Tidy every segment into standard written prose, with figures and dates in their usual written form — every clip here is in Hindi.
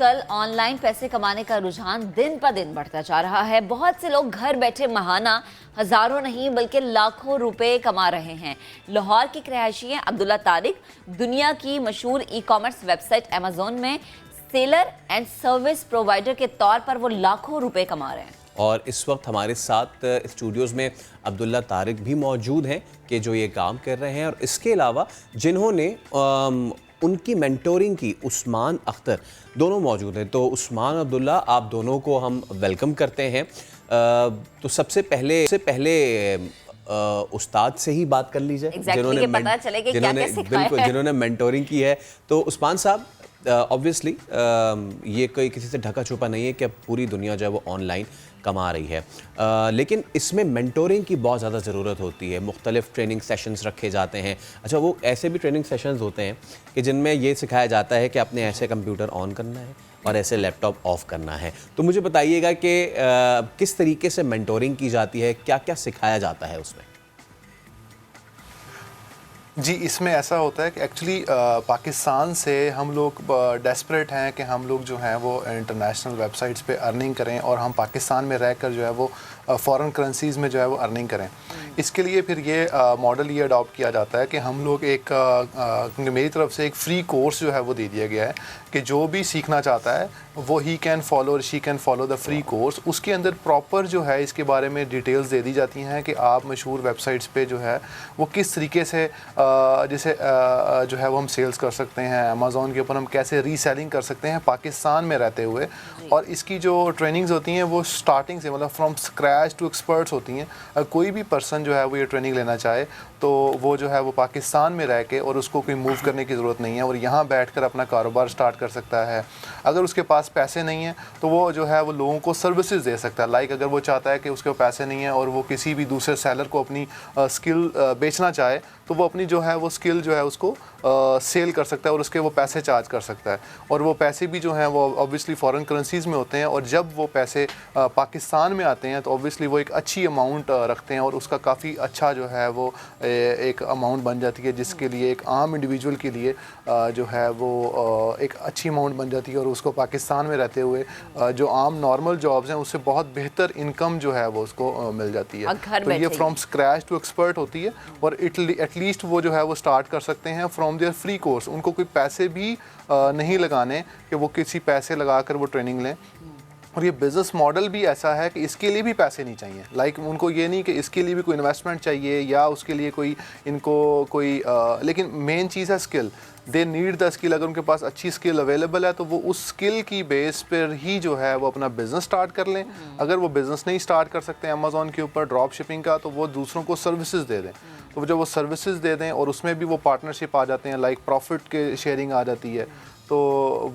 आजकल ऑनलाइन पैसे कमाने का रुझान दिन पर दिन बढ़ता जा रहा है। बहुत से लोग घर बैठे महाना हजारों नहीं बल्कि लाखों रुपए कमा रहे हैं। लाहौर के रहायशी हैं अब्दुल्ला तारिक दुनिया की मशहूर ई-कॉमर्स वेबसाइट अमेजोन में सेलर एंड सर्विस प्रोवाइडर के तौर पर वो लाखों रुपए कमा रहे हैं। और इस वक्त हमारे साथ स्टूडियोज़ में अब्दुल्ला तारिक भी मौजूद हैं कि जो ये काम कर रहे हैं, और इसके अलावा जिन्होंने उनकी मेंटोरिंग की उस्मान अख्तर दोनों मौजूद हैं। तो उस्मान, अब्दुल्ला, आप दोनों को हम वेलकम करते हैं। तो सबसे पहले उस्ताद से ही बात कर लीजिए, जिन्होंने मेंटोरिंग की है। तो उस्मान साहब, ऑब्वियसली ये कोई किसी से ढका छुपा नहीं है कि अब पूरी दुनिया जो है वो ऑनलाइन कमा रही है, लेकिन इसमें मेंटोरिंग की बहुत ज़्यादा ज़रूरत होती है। मुख्तलिफ ट्रेनिंग सेशंस रखे जाते हैं। अच्छा, वो ऐसे भी ट्रेनिंग सेशंस होते हैं कि जिनमें ये सिखाया जाता है कि आपने ऐसे कंप्यूटर ऑन करना है और ऐसे लैपटॉप ऑफ करना है। तो मुझे बताइएगा कि किस तरीके से मेंटोरिंग की जाती है, क्या क्या सिखाया जाता है उसमें? जी, इसमें ऐसा होता है कि एक्चुअली पाकिस्तान से हम लोग डेस्परेट हैं कि हम लोग जो हैं वो इंटरनेशनल वेबसाइट्स पे अर्निंग करें, और हम पाकिस्तान में रहकर जो है वो फ़ॉरेन करेंसीज़ में जो है वो अर्निंग करें। इसके लिए फिर ये मॉडल ये अडॉप्ट किया जाता है कि हम लोग मेरी तरफ से एक फ्री कोर्स जो है वो दे दिया गया है कि जो भी सीखना चाहता है वो ही कैन फॉलो और she can follow the free course. उसके अंदर प्रॉपर जो है इसके बारे में डिटेल्स दे दी जाती हैं कि आप मशहूर वेबसाइट्स पे जो है वो किस तरीके से जैसे जो है वो हम सेल्स कर सकते हैं, अमेज़ॉन के ऊपर हम कैसे रीसेलिंग कर सकते हैं पाकिस्तान में रहते हुए। और इसकी जो ट्रेनिंग्स होती हैं वो स्टार्टिंग से, मतलब फ्रॉम स्क्रैच टू एक्सपर्ट्स होती हैं। अगर कोई भी पर्सन जो है वो ये ट्रेनिंग लेना चाहे तो वो जो है वो पाकिस्तान में रह के, और उसको कोई मूव करने की ज़रूरत नहीं है, और यहाँ बैठकर अपना कारोबार स्टार्ट कर सकता है। अगर उसके पास पैसे नहीं हैं तो वो जो है वो लोगों को सर्विसेज दे सकता है। लाइक अगर वो चाहता है कि उसके पैसे नहीं हैं और वो किसी भी दूसरे सेलर को अपनी स्किल बेचना चाहे तो वो अपनी जो है वो स्किल जो है उसको सेल कर सकता है और उसके वो पैसे चार्ज कर सकता है। और वो पैसे भी जो हैं वो ऑब्वियसली फ़ॉरेन करेंसीज़ में होते हैं, और जब वो पैसे पाकिस्तान में आते हैं तो ऑब्वियसली वो एक अच्छी अमाउंट रखते हैं, और उसका काफ़ी अच्छा जो है वो एक अमाउंट बन जाती है, जिसके लिए एक आम इंडिविजुअल के लिए जो है वो एक अच्छी अमाउंट बन जाती है। और उसको पाकिस्तान में रहते हुए जो आम नॉर्मल जॉब्स हैं उससे बहुत बेहतर इनकम जो है वो उसको मिल जाती है। तो ये फ्रॉम स्क्रैच टू एक्सपर्ट होती है, और एटलीस्ट वो जो है वो स्टार्ट कर सकते हैं फ्रॉम देयर फ्री कोर्स। उनको कोई पैसे भी नहीं लगाने कि वो किसी पैसे लगा कर वो ट्रेनिंग लें। और ये बिज़नेस मॉडल भी ऐसा है कि इसके लिए भी पैसे नहीं चाहिए। लाइक उनको ये नहीं कि इसके लिए भी कोई इन्वेस्टमेंट चाहिए या उसके लिए कोई लेकिन मेन चीज़ है skill. They need the skill. अगर उनके पास अच्छी स्किल अवेलेबल है तो वो उस स्किल की बेस पर ही जो है वो अपना बिज़नेस स्टार्ट कर लें। अगर वो बिज़नेस नहीं स्टार्ट कर सकते हैं अमेज़ॉन के ऊपर ड्रॉप शिपिंग का, तो वो दूसरों को सर्विसेज दे दें। तो जब वो सर्विसेज दे दें और उसमें भी वो पार्टनरशिप आ जाते हैं, लाइक प्रॉफिट के शेयरिंग आ जाती है, तो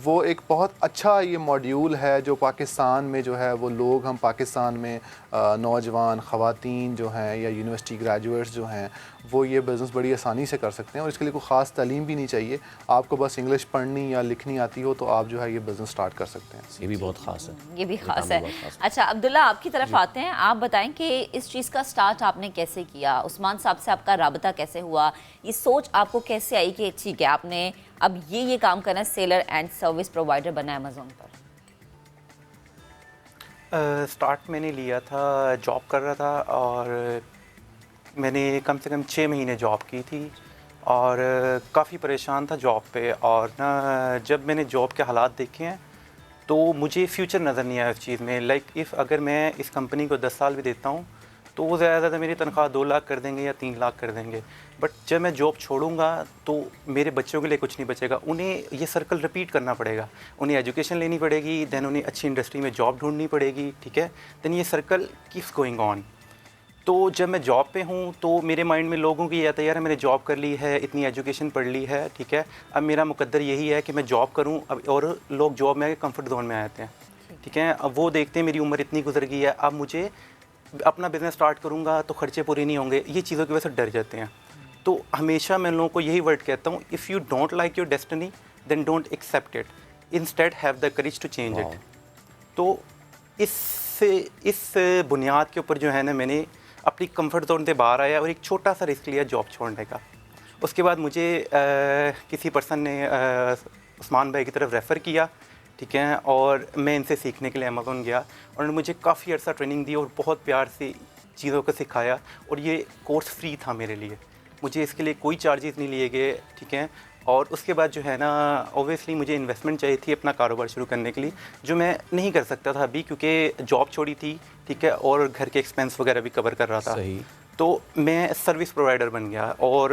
वो एक बहुत अच्छा ये मॉड्यूल है जो पाकिस्तान में जो है वो लोग, हम पाकिस्तान में नौजवान ख़वातीन जो हैं या यूनिवर्सिटी ग्रेजुएट्स जो हैं वो ये बिज़नेस बड़ी आसानी से कर सकते हैं। और इसके लिए कोई ख़ास तालीम भी नहीं चाहिए। आपको बस इंग्लिश पढ़नी या लिखनी आती हो तो आप जो है ये बिज़नेस स्टार्ट कर सकते हैं। ये भी बहुत ख़ास है, ये भी ख़ास है। अच्छा अब्दुल्ला, आपकी तरफ आते हैं। आप बताएं कि इस चीज़ का स्टार्ट आपने कैसे किया? उस्मान साहब से आपका राबता कैसे हुआ? ये सोच आपको कैसे आई कि ठीक है आपने अब ये काम करना है, सेलर एंड सर्विस प्रोवाइडर बना है अमेज़ॉन पर? स्टार्ट मैंने लिया था, जॉब कर रहा था, और मैंने कम से कम 6 महीने जॉब की थी और काफ़ी परेशान था जॉब पे। और ना जब मैंने जॉब के हालात देखे हैं तो मुझे फ्यूचर नज़र नहीं आया इस चीज़ में। लाइक अगर मैं इस कंपनी को 10 साल भी देता हूँ तो वो ज़्यादा से ज़्यादा मेरी तनख्वाह 2 लाख कर देंगे या 3 लाख कर देंगे। बट जब मैं जॉब छोड़ूंगा तो मेरे बच्चों के लिए कुछ नहीं बचेगा। उन्हें ये सर्कल रिपीट करना पड़ेगा, उन्हें एजुकेशन लेनी पड़ेगी, देन उन्हें अच्छी इंडस्ट्री में जॉब ढूंढनी पड़ेगी, ठीक है, देन ये सर्कल कीप्स गोइंग ऑन। तो जब मैं जॉब पे हूँ तो मेरे माइंड में लोगों की ये आता है यार मैंने जॉब कर ली है, इतनी एजुकेशन पढ़ ली है, ठीक है, अब मेरा मुकद्दर यही है कि मैं जॉब करूँ। अब और लोग जॉब में कंफर्ट जोन में आ जाते हैं, ठीक है। अब वो देखते हैं मेरी उम्र इतनी गुजर गई है, अब मुझे अपना बिज़नेस स्टार्ट करूँगा तो खर्चे पूरे नहीं होंगे, ये चीज़ों की वजह से डर जाते हैं। तो हमेशा मैं लोगों को यही वर्ड कहता हूँ, if you don't like your destiny then don't accept it, instead have the courage to change it. तो इस बुनियाद के ऊपर जो है ना मैंने अपनी कंफर्ट जोन से बाहर आया और एक छोटा सा रिस्क लिया जॉब छोड़ने का। उसके बाद मुझे किसी पर्सन ने उस्मान भाई की तरफ रेफ़र किया, ठीक है। और मैं इनसे सीखने के लिए अमेज़ॉन गया और उन्होंने मुझे काफ़ी अर्सा ट्रेनिंग दी और बहुत प्यार से चीज़ों को सिखाया और ये कोर्स फ्री था मेरे लिए, मुझे इसके लिए कोई चार्जेस नहीं लिए गए, ठीक है। और उसके बाद जो है ना ऑब्वियसली मुझे इन्वेस्टमेंट चाहिए थी अपना कारोबार शुरू करने के लिए, जो मैं नहीं कर सकता था अभी क्योंकि जॉब छोड़ी थी, ठीक है, और घर के एक्सपेंस वगैरह भी कवर कर रहा था। सही। तो मैं सर्विस प्रोवाइडर बन गया और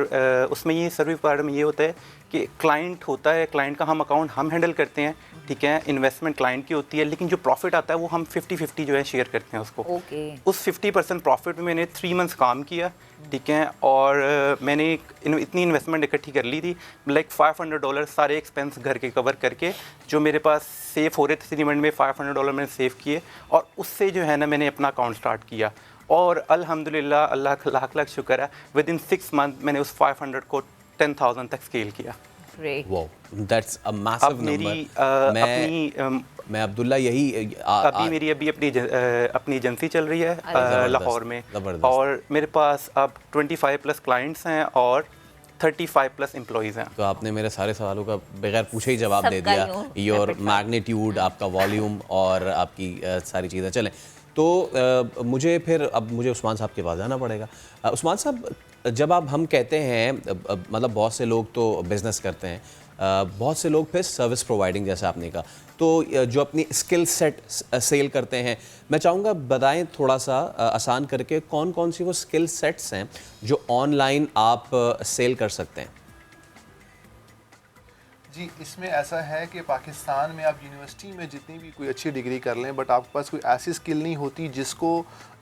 उसमें ये सर्विस प्रोवाइडर में ये होता है कि क्लाइंट होता है, क्लाइंट का हम अकाउंट हम हैंडल करते हैं, ठीक है, इन्वेस्टमेंट क्लाइंट की होती है, लेकिन जो प्रॉफिट आता है वो हम 50-50 जो है शेयर करते हैं उसको। ओके। उस 50% प्रॉफिट में मैंने 3 मंथ्स काम किया, ठीक है, और मैंने इतनी इन्वेस्टमेंट इकट्ठी कर ली थी, लाइक $500 सारे एक्सपेंस घर के कवर करके जो मेरे पास सेव हो रहे थे 3 मंथ में, $500 मैंने सेव किए और उससे जो है ना मैंने अपना अकाउंट स्टार्ट किया और अल्हम्दुलिल्लाह अल्लाह का लाख लाख शुक्र है, विद इन 6 मंथ मैंने उस 500 को 10,000 तक स्केल किया। Great. Wow, that's a massive अब मेरी नंबर। मैं अब्दुल्ला यही अभी मेरी अपनी एजेंसी चल रही है ज़बरदस्त, लाहौर में ज़बरदस्त। और मेरे पास अब 25+ क्लाइंट्स हैं और 35+ एम्प्लॉइज़ हैं। तो आपने मेरे सारे सवालों का बगैर पूछे ही जवाब दे सबका दिया, यूं योर rapid fire। मैग्नीट्यूड, आपका वॉल्यूम और आपकी सारी चीज़ें। चलें तो मुझे फिर अब मुझे उस्मान साहब के पास जाना पड़ेगा। उस्मान साहब, जब हम कहते हैं मतलब बहुत से लोग तो बिज़नेस करते हैं, बहुत से लोग फिर सर्विस प्रोवाइडिंग जैसा आपने कहा, तो जो अपनी स्किल सेट सेल करते हैं, मैं चाहूँगा बताएं थोड़ा सा आसान करके कौन कौन सी वो स्किल सेट्स हैं जो ऑनलाइन आप सेल कर सकते हैं। जी, इसमें ऐसा है कि पाकिस्तान में आप यूनिवर्सिटी में जितनी भी कोई अच्छी डिग्री कर लें, बट आपके पास कोई ऐसी स्किल नहीं होती जिसको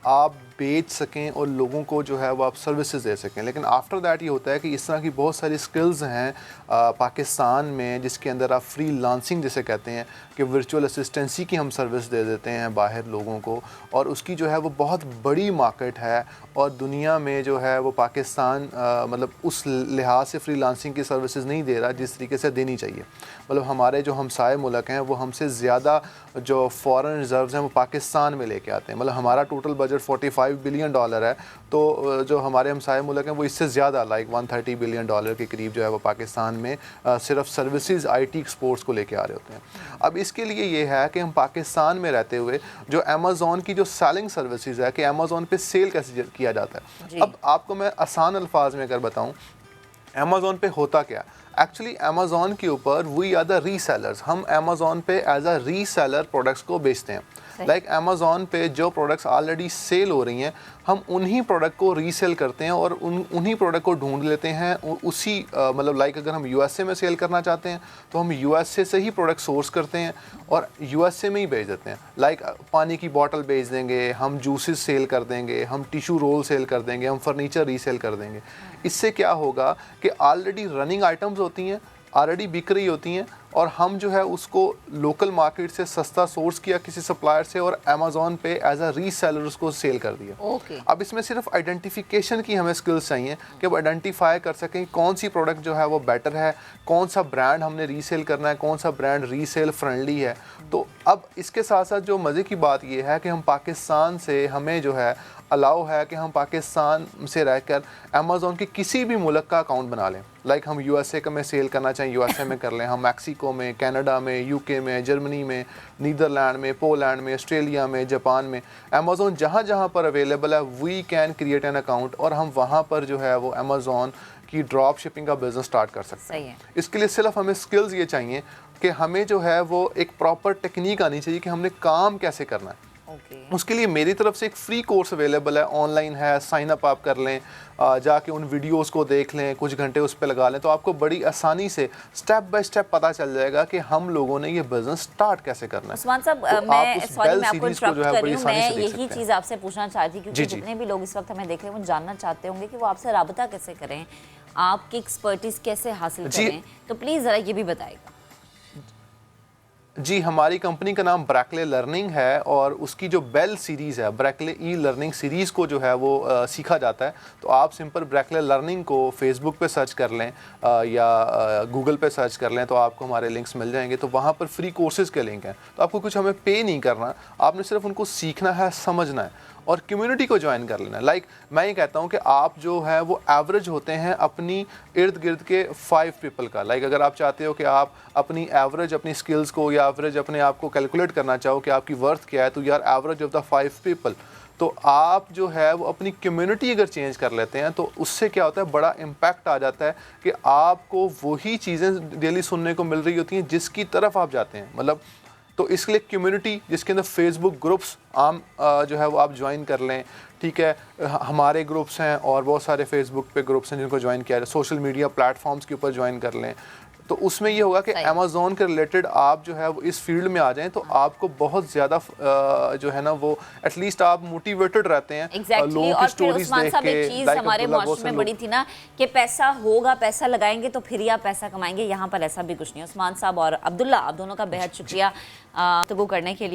आप बेच सकें और लोगों को जो है वो आप सर्विसेज दे सकें। लेकिन आफ्टर दैट ये होता है कि इस तरह की बहुत सारी स्किल्स हैं पाकिस्तान में, जिसके अंदर आप फ्री लांसिंग जिसे कहते हैं कि वर्चुअल असिस्टेंसी की हम सर्विस दे देते हैं बाहर लोगों को, और उसकी जो है वो बहुत बड़ी मार्केट है और दुनिया में जो है वो पाकिस्तान मतलब उस लिहाज से फ्री लांसिंग की सर्विसेज नहीं दे रहा जिस तरीके से देनी चाहिए। मतलब हमारे जो हमसाए मुल्क हैं वो हमसे ज़्यादा जो फॉरेन रिजर्व्स हैं वो पाकिस्तान में लेके आते हैं। मतलब हमारा टोटल बजट $45 बिलियन है, तो जो हमारे हमसाए मुल्क हैं वो इससे ज़्यादा लाइक $130 बिलियन के करीब जो है वो पाकिस्तान में सिर्फ सर्विसेज IT एक्सपोर्ट्स को लेके आ रहे होते हैं। अब इसके लिए ये है कि हम पाकिस्तान में रहते हुए जो अमेज़ॉन की जो सेलिंग सर्विसेज है कि अमेज़ॉन पे सेल कैसे किया जाता है। अब आपको मैं आसान अल्फाज में अगर बताऊँ अमेज़ॉन पे होता क्या, एक्चुअली अमेज़ॉन के ऊपर वी आर द रीसेलर्स। हम अमेज़ॉन पे एज अ रीसेलर प्रोडक्ट्स को बेचते हैं। लाइक अमेज़ॉन पे जो प्रोडक्ट्स ऑलरेडी सेल हो रही हैं हम उन्हीं प्रोडक्ट को रीसेल करते हैं और उन्हीं प्रोडक्ट को ढूंढ लेते हैं उसी मतलब लाइक अगर हम USA में सेल करना चाहते हैं तो हम USA से ही प्रोडक्ट सोर्स करते हैं और USA में ही भेज देते हैं। लाइक पानी की बॉटल भेज देंगे, हम जूसेस सेल कर देंगे, हम टिशू रोल सेल कर देंगे, हम फर्नीचर रीसेल कर देंगे। इससे क्या होगा कि ऑलरेडी रनिंग आइटम्स होती हैं, ऑलरेडी बिक रही होती हैं और हम जो है उसको लोकल मार्केट से सस्ता सोर्स किया किसी सप्लायर से और अमेज़ॉन पे एज अ रीसेलर उसको सेल कर दिया। अब इसमें सिर्फ आइडेंटिफिकेशन की हमें स्किल्स चाहिए कि अब आइडेंटिफाई कर सकें कौन सी प्रोडक्ट जो है वो बेटर है, कौन सा ब्रांड हमने रीसेल करना है, कौन सा ब्रांड रीसेल फ्रेंडली है। तो अब इसके साथ साथ जो मज़े की बात ये है कि हम पाकिस्तान से हमें जो है अलाउ है कि हम पाकिस्तान से रहकर अमेज़ॉन के किसी भी मुल्क का अकाउंट बना लें। लाइक हम USA का में सेल करना चाहें USA में कर लें, हम मैक्सिको में, कनाडा में, UK में, जर्मनी में, नीदरलैंड में, पोलैंड में, ऑस्ट्रेलिया में, जापान में, अमेज़ॉन जहाँ जहाँ पर अवेलेबल है we can create an account और हम वहाँ पर जो है वो अमेज़ॉन की ड्रॉप शिपिंग का बिज़नेस स्टार्ट कर सकते हैं। इसके लिए सिर्फ हमें स्किल्स ये चाहिए कि हमें जो है वो एक प्रॉपर टेक्निक आनी चाहिए कि हमने काम कैसे करना है। उसके लिए मेरी तरफ से एक फ्री कोर्स अवेलेबल है, ऑनलाइन है, साइन अप आप कर लें, जाके उन वीडियोस को देख लें, कुछ घंटे उस पर लगा लें, तो आपको बड़ी आसानी से स्टेप बाय स्टेप पता चल जाएगा कि हम लोगों ने ये बिजनेस स्टार्ट कैसे करना है। उस्मान साहब, तो मैं सॉरी मैं आपको इंटरप्ट कर रही हूँ, मैं यही चीज़ आपसे पूछना चाहती थी क्योंकि जितने भी लोग इस वक्त हमें देख रहे हैं वो जानना चाहते होंगे कि वो आपसे राबता कैसे करें, आपकी एक्सपर्टीज कैसे हासिल करें, तो प्लीज़ ज़रा ये भी बताइएगा। जी, हमारी कंपनी का नाम ब्रैकले लर्निंग है और उसकी जो बेल सीरीज़ है, ब्रैकले ई लर्निंग सीरीज़ को जो है वो सीखा जाता है। तो आप सिंपल ब्रैकले लर्निंग को फेसबुक पे सर्च कर लें या गूगल पे सर्च कर लें तो आपको हमारे लिंक्स मिल जाएंगे। तो वहाँ पर फ्री कोर्सेज़ के लिंक हैं, तो आपको कुछ हमें पे नहीं करना, आपने सिर्फ उनको सीखना है, समझना है और कम्युनिटी को ज्वाइन कर लेना। लाइक मैं ये कहता हूँ कि आप जो है वो एवरेज होते हैं अपनी इर्द गिर्द के 5 पीपल का। लाइक अगर आप चाहते हो कि आप अपनी एवरेज अपनी स्किल्स को या एवरेज अपने आप को कैलकुलेट करना चाहो कि आपकी वर्थ क्या है, तो यार एवरेज ऑफ द 5 पीपल, तो आप जो है वो अपनी कम्युनिटी अगर चेंज कर लेते हैं तो उससे क्या होता है, बड़ा इम्पैक्ट आ जाता है कि आपको वही चीज़ें डेली सुनने को मिल रही होती हैं जिसकी तरफ आप जाते हैं। मतलब तो इसके लिए कम्युनिटी जिसके अंदर फेसबुक ग्रुप्स आम जो है वो आप ज्वाइन कर लें, ठीक है। हमारे ग्रुप्स हैं और बहुत सारे फेसबुक पे ग्रुप्स हैं जिनको ज्वाइन किया है, सोशल मीडिया प्लेटफॉर्म्स के ऊपर ज्वाइन कर लें। तो उसमें ये होगा कि अमेज़ॉन के रिलेटेड आप जो है वो इस फील्ड में आ जाएं तो आपको बहुत ज़्यादा जो है ना वो एटलीस्ट आप मोटिवेटेड रहते हैं। Exactly. और फिर उस्मान साहब एक चीज़ हमारे माशरे में बड़ी थी ना कि पैसा होगा, पैसा लगाएंगे तो फिर ही आप पैसा कमाएंगे। यहाँ पर ऐसा भी कुछ नहीं है। उस्मान साहब और अब्दुल्ला, आप दोनों का बेहद शुक्रिया गुफ्तगू करने के लिए।